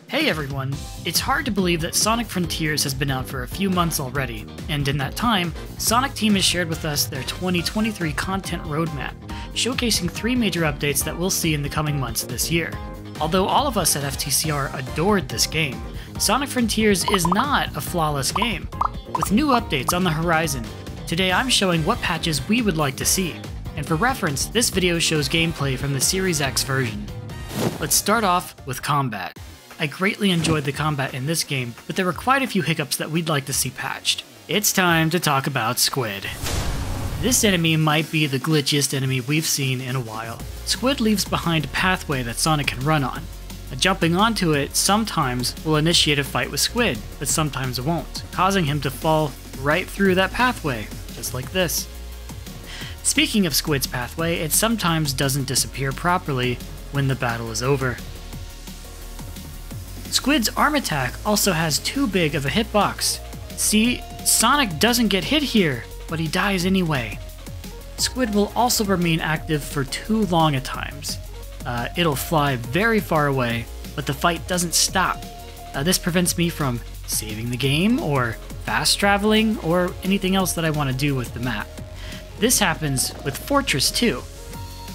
Hey everyone! It's hard to believe that Sonic Frontiers has been out for a few months already, and in that time, Sonic Team has shared with us their 2023 content roadmap, showcasing 3 major updates that we'll see in the coming months this year. Although all of us at FTCR adored this game, Sonic Frontiers is not a flawless game. With new updates on the horizon, today I'm showing what patches we would like to see, and for reference, this video shows gameplay from the Series X version. Let's start off with combat. I greatly enjoyed the combat in this game, but there were quite a few hiccups that we'd like to see patched. It's time to talk about Squid. This enemy might be the glitchiest enemy we've seen in a while. Squid leaves behind a pathway that Sonic can run on. Jumping onto it sometimes will initiate a fight with Squid, but sometimes it won't, causing him to fall right through that pathway, just like this. Speaking of Squid's pathway, it sometimes doesn't disappear properly when the battle is over. Squid's arm attack also has too big of a hitbox. See, Sonic doesn't get hit here, but he dies anyway. Squid will also remain active for too long at times. It'll fly very far away, but the fight doesn't stop. This prevents me from saving the game, or fast traveling, or anything else that I want to do with the map. This happens with Fortress too.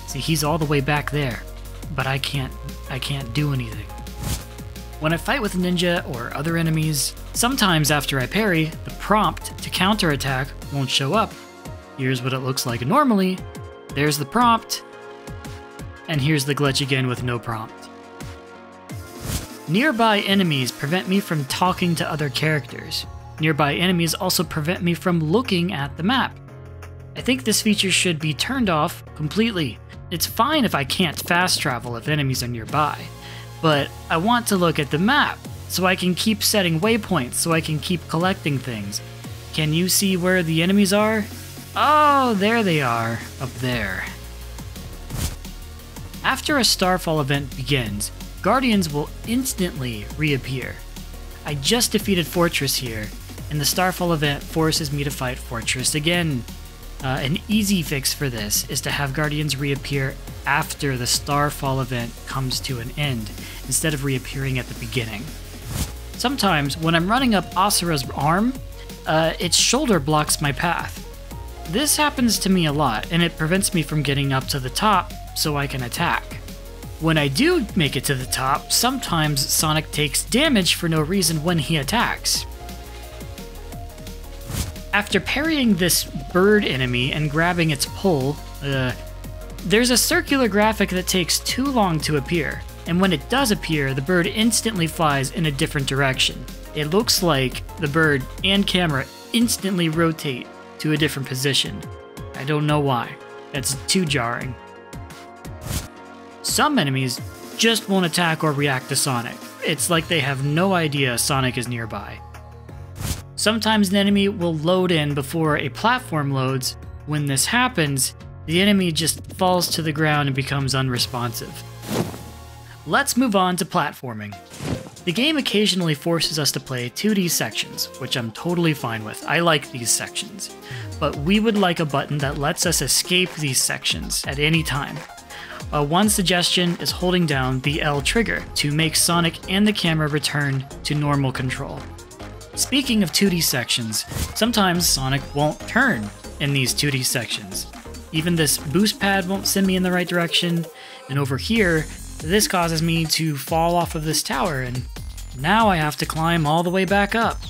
See, he's all the way back there, but I can't do anything. When I fight with Ninja or other enemies, sometimes after I parry, the prompt to counterattack won't show up. Here's what it looks like normally, there's the prompt, and here's the glitch again with no prompt. Nearby enemies prevent me from talking to other characters. Nearby enemies also prevent me from looking at the map. I think this feature should be turned off completely. It's fine if I can't fast travel if enemies are nearby, but I want to look at the map, so I can keep setting waypoints, so I can keep collecting things. Can you see where the enemies are? Oh, there they are, up there. After a Starfall event begins, Guardians will instantly reappear. I just defeated Fortress here, and the Starfall event forces me to fight Fortress again. An easy fix for this is to have Guardians reappear after the Starfall event comes to an end, instead of reappearing at the beginning. Sometimes, when I'm running up Asura's arm, its shoulder blocks my path. This happens to me a lot, and it prevents me from getting up to the top so I can attack. When I do make it to the top, sometimes Sonic takes damage for no reason when he attacks. After parrying this bird enemy and grabbing its pull, there's a circular graphic that takes too long to appear, and when it does appear, the bird instantly flies in a different direction. It looks like the bird and camera instantly rotate to a different position. I don't know why. That's too jarring. Some enemies just won't attack or react to Sonic. It's like they have no idea Sonic is nearby. Sometimes an enemy will load in before a platform loads. When this happens, the enemy just falls to the ground and becomes unresponsive. Let's move on to platforming. The game occasionally forces us to play 2D sections, which I'm totally fine with. I like these sections. But we would like a button that lets us escape these sections at any time. One suggestion is holding down the L trigger to make Sonic and the camera return to normal control. Speaking of 2D sections, sometimes Sonic won't turn in these 2D sections. Even this boost pad won't send me in the right direction, and over here, this causes me to fall off of this tower, and now I have to climb all the way back up.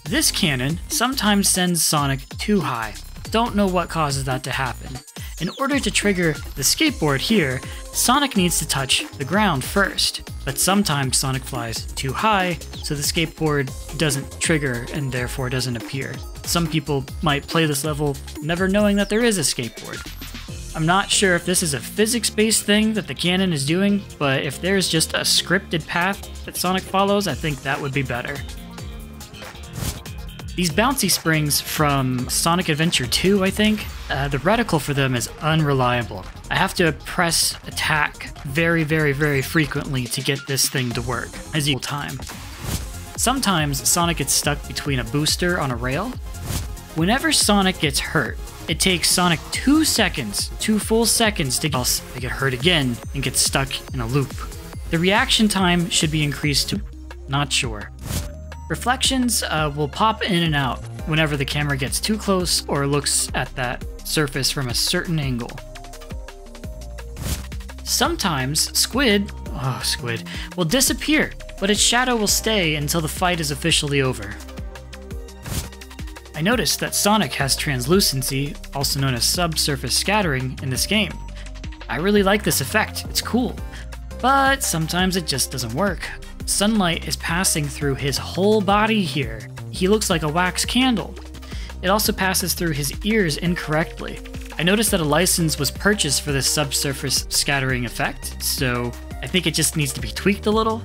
This cannon sometimes sends Sonic too high. Don't know what causes that to happen. In order to trigger the skateboard here, Sonic needs to touch the ground first, but sometimes Sonic flies too high, so the skateboard doesn't trigger and therefore doesn't appear. Some people might play this level never knowing that there is a skateboard. I'm not sure if this is a physics-based thing that the cannon is doing, but if there's just a scripted path that Sonic follows, I think that would be better. These bouncy springs from Sonic Adventure 2, I think, the reticle for them is unreliable. I have to press attack very frequently to get this thing to work, as equal time. Sometimes Sonic gets stuck between a booster on a rail. Whenever Sonic gets hurt, it takes Sonic 2 full seconds to get hurt again and get stuck in a loop. The reaction time should be increased to not sure. Reflections will pop in and out whenever the camera gets too close or looks at that surface from a certain angle. Sometimes Squid will disappear, but its shadow will stay until the fight is officially over. I noticed that Sonic has translucency, also known as subsurface scattering, in this game. I really like this effect, it's cool, but sometimes it just doesn't work. Sunlight is passing through his whole body here. He looks like a wax candle. It also passes through his ears incorrectly. I noticed that a license was purchased for this subsurface scattering effect, so I think it just needs to be tweaked a little.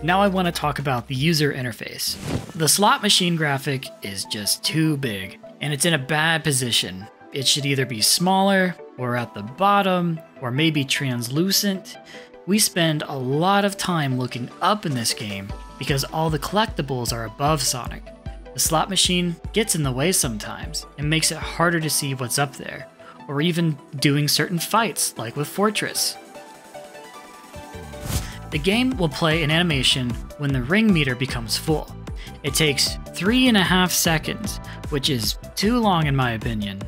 Now I want to talk about the user interface. The slot machine graphic is just too big, and it's in a bad position. It should either be smaller, or at the bottom, or maybe translucent. We spend a lot of time looking up in this game because all the collectibles are above Sonic. The slot machine gets in the way sometimes and makes it harder to see what's up there, or even doing certain fights like with Fortress. The game will play an animation when the ring meter becomes full. It takes 3.5 seconds, which is too long in my opinion.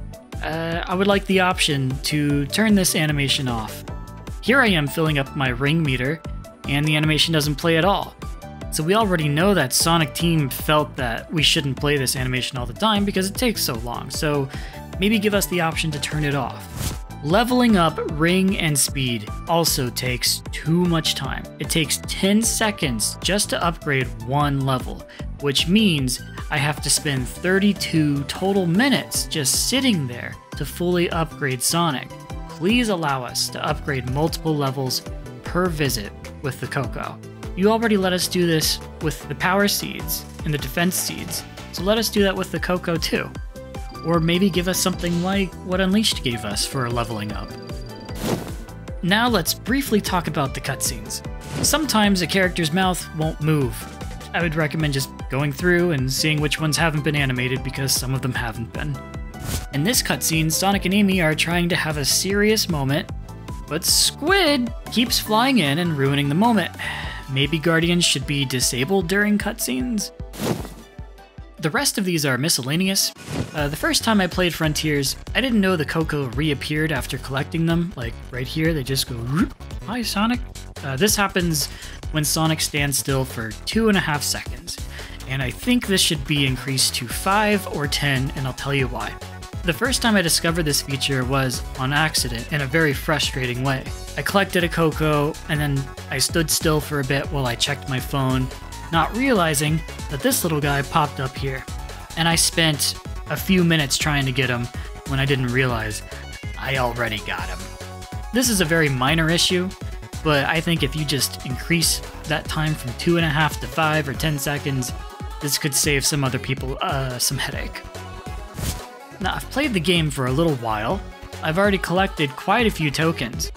I would like the option to turn this animation off. Here I am filling up my ring meter, and the animation doesn't play at all. So we already know that Sonic Team felt that we shouldn't play this animation all the time because it takes so long, so maybe give us the option to turn it off. Leveling up ring and speed also takes too much time. It takes 10 seconds just to upgrade one level, which means I have to spend 32 total minutes just sitting there to fully upgrade Sonic. Please allow us to upgrade multiple levels per visit with the Coco. You already let us do this with the power seeds and the defense seeds, so let us do that with the Coco too. Or maybe give us something like what Unleashed gave us for leveling up. Now let's briefly talk about the cutscenes. Sometimes a character's mouth won't move. I would recommend just going through and seeing which ones haven't been animated because some of them haven't been. In this cutscene, Sonic and Amy are trying to have a serious moment, but Squid keeps flying in and ruining the moment. Maybe Guardians should be disabled during cutscenes? The rest of these are miscellaneous. The first time I played Frontiers, I didn't know the Coco reappeared after collecting them. Like right here, they just go, "Hi Sonic." This happens when Sonic stands still for 2.5 seconds. And I think this should be increased to 5 or 10, and I'll tell you why. The first time I discovered this feature was on accident in a very frustrating way. I collected a Coco, and then I stood still for a bit while I checked my phone, not realizing that this little guy popped up here. And I spent a few minutes trying to get him when I didn't realize I already got him. This is a very minor issue, but I think if you just increase that time from 2.5 to 5 or 10 seconds, this could save some other people some headache. Now, I've played the game for a little while. I've already collected quite a few tokens,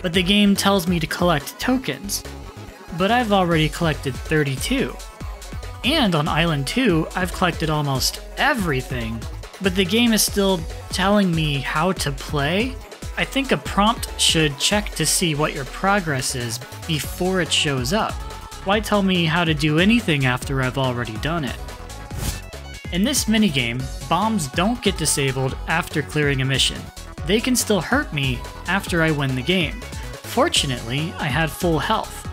but the game tells me to collect tokens. But I've already collected 32. And on Island 2, I've collected almost everything, but the game is still telling me how to play. I think a prompt should check to see what your progress is before it shows up. Why tell me how to do anything after I've already done it? In this minigame, bombs don't get disabled after clearing a mission. They can still hurt me after I win the game. Fortunately, I had full health.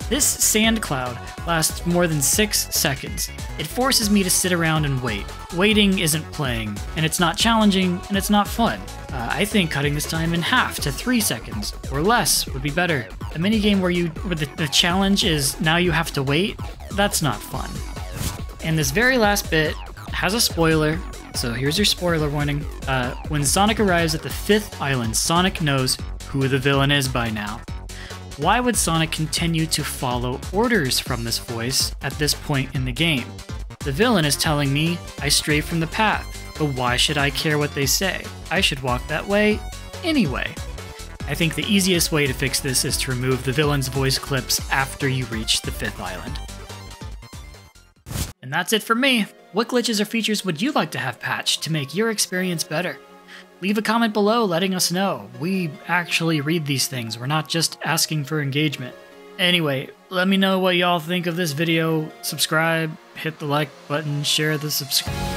This sand cloud lasts more than 6 seconds. It forces me to sit around and wait. Waiting isn't playing, and it's not challenging, and it's not fun. I think cutting this time in half to 3 seconds, or less, would be better. A minigame where the challenge is now you have to wait, that's not fun. And this very last bit has a spoiler, so here's your spoiler warning. When Sonic arrives at the 5th island, Sonic knows who the villain is by now. Why would Sonic continue to follow orders from this voice at this point in the game? The villain is telling me I stray from the path, but why should I care what they say? I should walk that way anyway. I think the easiest way to fix this is to remove the villain's voice clips after you reach the 5th island. And that's it for me. What glitches or features would you like to have patched to make your experience better? leave a comment below letting us know. We actually read these things, we're not just asking for engagement. Anyway, let me know what y'all think of this video, subscribe, hit the like button, share the subscribe.